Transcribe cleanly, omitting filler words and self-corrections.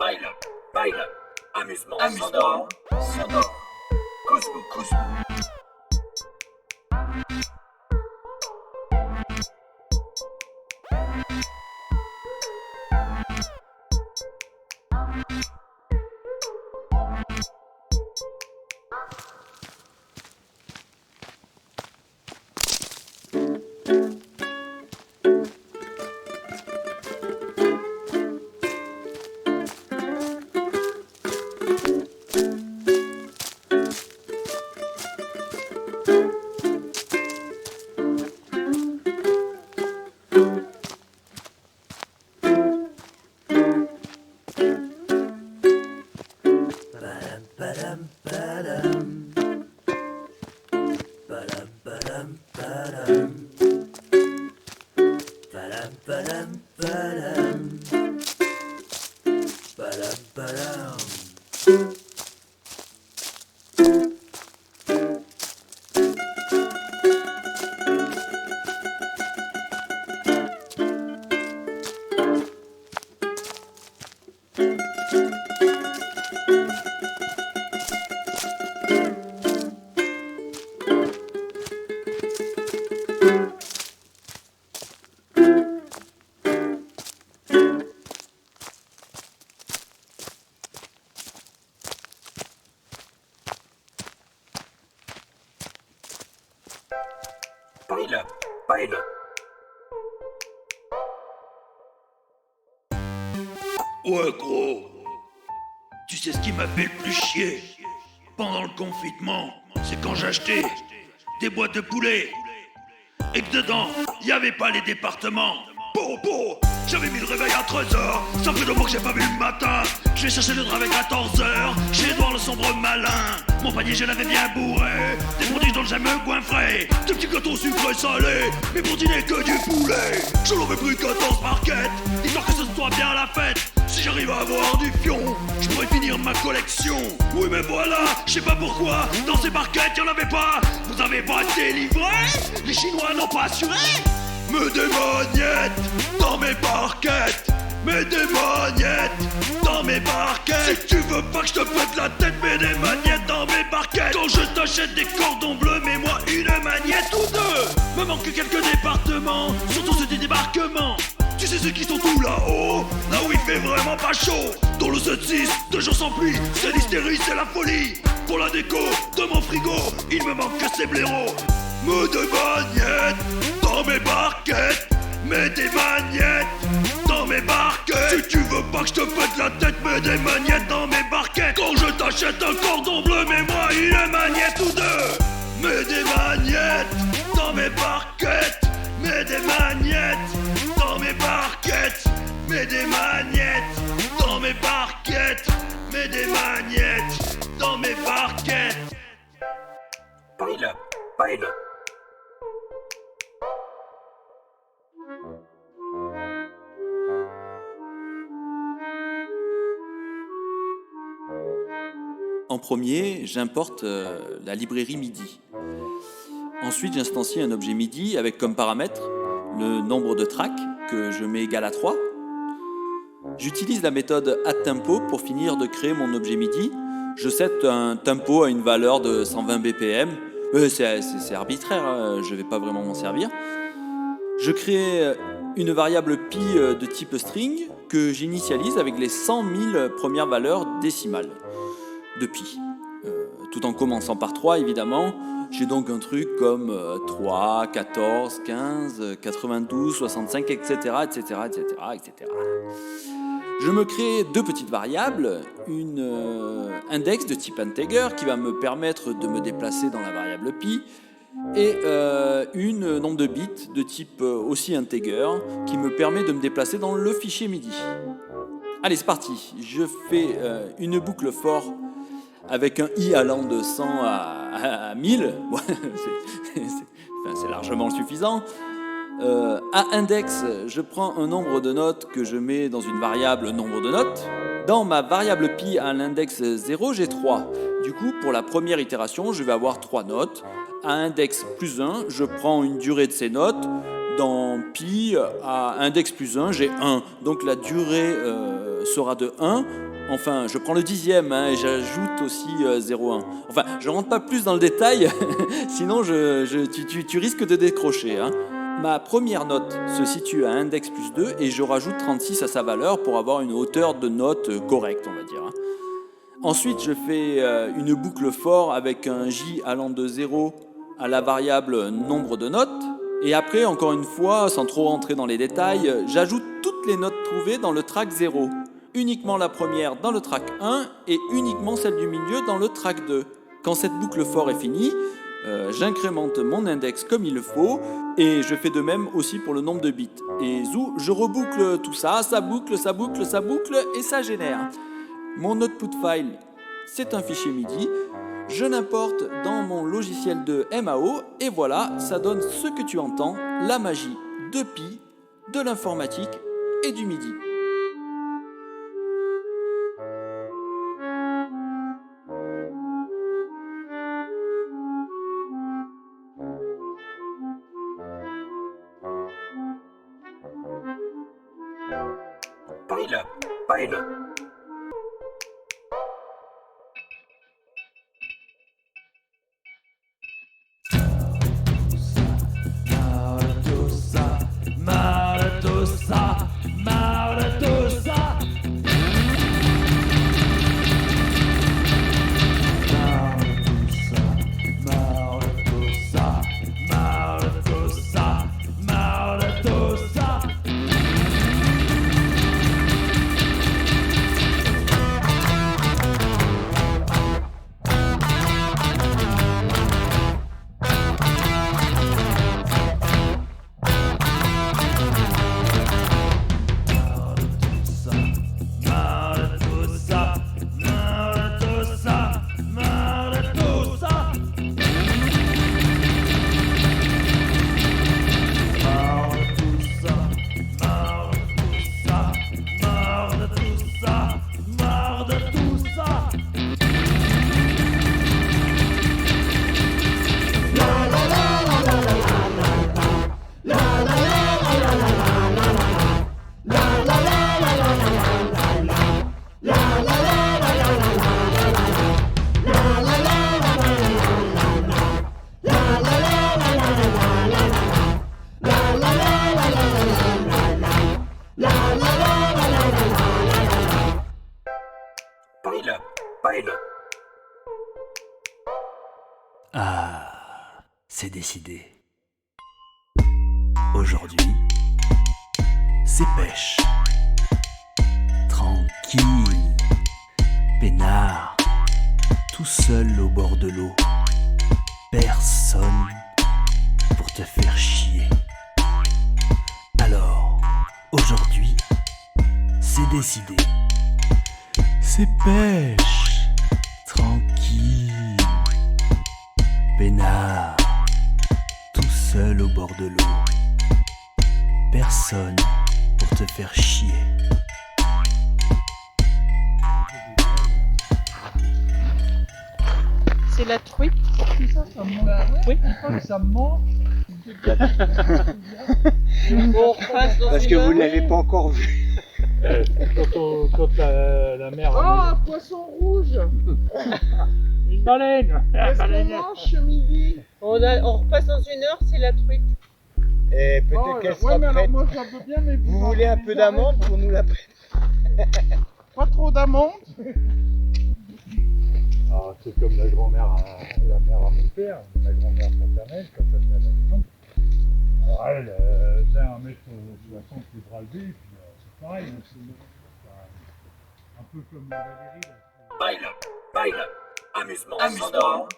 Baila, baila, amusement, sonore, sonore, Cosmo, Cosmo. Baila, baila. Ouais gros, tu sais ce qui m'a fait le plus chier pendant le confinement, c'est quand j'achetais des boîtes de poulet et que dedans, y avait pas les départements. J'avais mis le réveil à 13h, ça fait 2 mois que j'ai pas vu le matin. Je vais chercher le drap avec 14h, chez Edouard le sombre malin. Mon panier je l'avais bien bourré, des produits dont j'aime goinfré, des petits gâteaux sucrés salés, mais pour dîner que du poulet. Je l'avais pris 14 marquettes, histoire que ce soit bien la fête. Si j'arrive à avoir du fion, je pourrais finir ma collection. Oui mais voilà, je sais pas pourquoi, dans ces barquettes y'en avait pas. Vous avez pas été livré, les Chinois n'ont pas assuré. Me des magnettes dans mes barquettes, mets des magnettes dans mes barquettes. Si tu veux pas que je te pète la tête, mets des magnettes dans mes barquettes. Quand je t'achète des cordons bleus, mets-moi une magnette ou deux. Me manque quelques départements, surtout ceux des débarquements. Tu sais ceux qui sont tout là-haut, là où il fait vraiment pas chaud. Dans le 7-6, 2 jours sans pluie, c'est l'hystérie, c'est la folie. Pour la déco de mon frigo, il me manque que ces blaireaux. Me des magnettes dans mes barquettes, mets des magnettes dans mes barquettes. Si tu veux pas que je te pète la tête, mets des magnettes dans mes barquettes. Quand je t'achète un cordon bleu, mets-moi une magnette ou deux. Mets des magnettes dans mes barquettes, mets des magnettes dans mes barquettes, mets des magnettes dans mes barquettes, mets des magnettes dans mes barquettes. Baila, baila. En premier, j'importe la librairie MIDI. Ensuite, j'instancie un objet MIDI avec comme paramètre le nombre de tracks que je mets égal à 3. J'utilise la méthode addTempo pour finir de créer mon objet MIDI. Je set un tempo à une valeur de 120 BPM. C'est arbitraire, hein, je ne vais pas vraiment m'en servir. Je crée une variable pi de type string que j'initialise avec les 100 000 premières valeurs décimales de pi. Tout en commençant par 3 évidemment. J'ai donc un truc comme 3, 14, 15, 92, 65, etc., etc., etc., etc. Je me crée 2 petites variables, une index de type integer qui va me permettre de me déplacer dans la variable pi et une nombre de bits de type aussi integer qui me permet de me déplacer dans le fichier MIDI. Allez, c'est parti. Je fais une boucle for avec un i allant de 100 à 1000. C'est largement suffisant. À index, je prends un nombre de notes que je mets dans une variable nombre de notes. Dans ma variable pi à l'index 0, j'ai 3. Du coup, pour la première itération, je vais avoir 3 notes. À index plus 1, je prends une durée de ces notes. Dans pi, à index plus 1, j'ai 1. Donc la durée sera de 1. Enfin, je prends le 10e et j'ajoute aussi 0,1. Enfin, je rentre pas plus dans le détail, sinon tu risques de décrocher. Hein. Ma première note se situe à index plus 2 et je rajoute 36 à sa valeur pour avoir une hauteur de note correcte, on va dire. Hein. Ensuite, je fais une boucle for avec un j allant de 0 à la variable nombre de notes. Et après, encore une fois, sans trop rentrer dans les détails, j'ajoute toutes les notes trouvées dans le track 0. Uniquement la première dans le track 1 et uniquement celle du milieu dans le track 2. Quand cette boucle for est finie, j'incrémente mon index comme il le faut et je fais de même aussi pour le nombre de bits. Et zou, je reboucle tout ça, ça boucle et ça génère. Mon output file, c'est un fichier MIDI. Je l'importe dans mon logiciel de MAO et voilà, ça donne ce que tu entends, la magie de Pi, de l'informatique et du MIDI. Pilot. Pilot. Ah, c'est décidé. Aujourd'hui, c'est pêche. Tranquille, peinard, tout seul au bord de l'eau. Personne pour te faire chier. Alors, aujourd'hui, c'est décidé. C'est pêche, tranquille, peinard, tout seul au bord de l'eau. Personne pour te faire chier. C'est la truite. C'est ça, ça me manque. Oui. Ça me manque. On repasse dans Parce une que vous heure. ne l'avez pas encore vu. Quand la mer. Oh, un poisson rouge. Une baleine. Qu'est-ce qu'on mange ce midi? On repasse dans une heure, c'est la truite. Et peut-être Oh, qu'elle ouais, sera mais alors prête. moi je veux bien, mais Vous voulez un peu d'amande pour nous la prêter? Pas trop d'amande. Ah, c'est comme la grand-mère la mère à mon père, la grand-mère paternelle, quand elle venait à la maison. Alors elle, c'est 1m60 les bras levés, puis c'est pareil. Hein, c'est un peu comme la Valérie. Là. Pilot. Amusement sonore.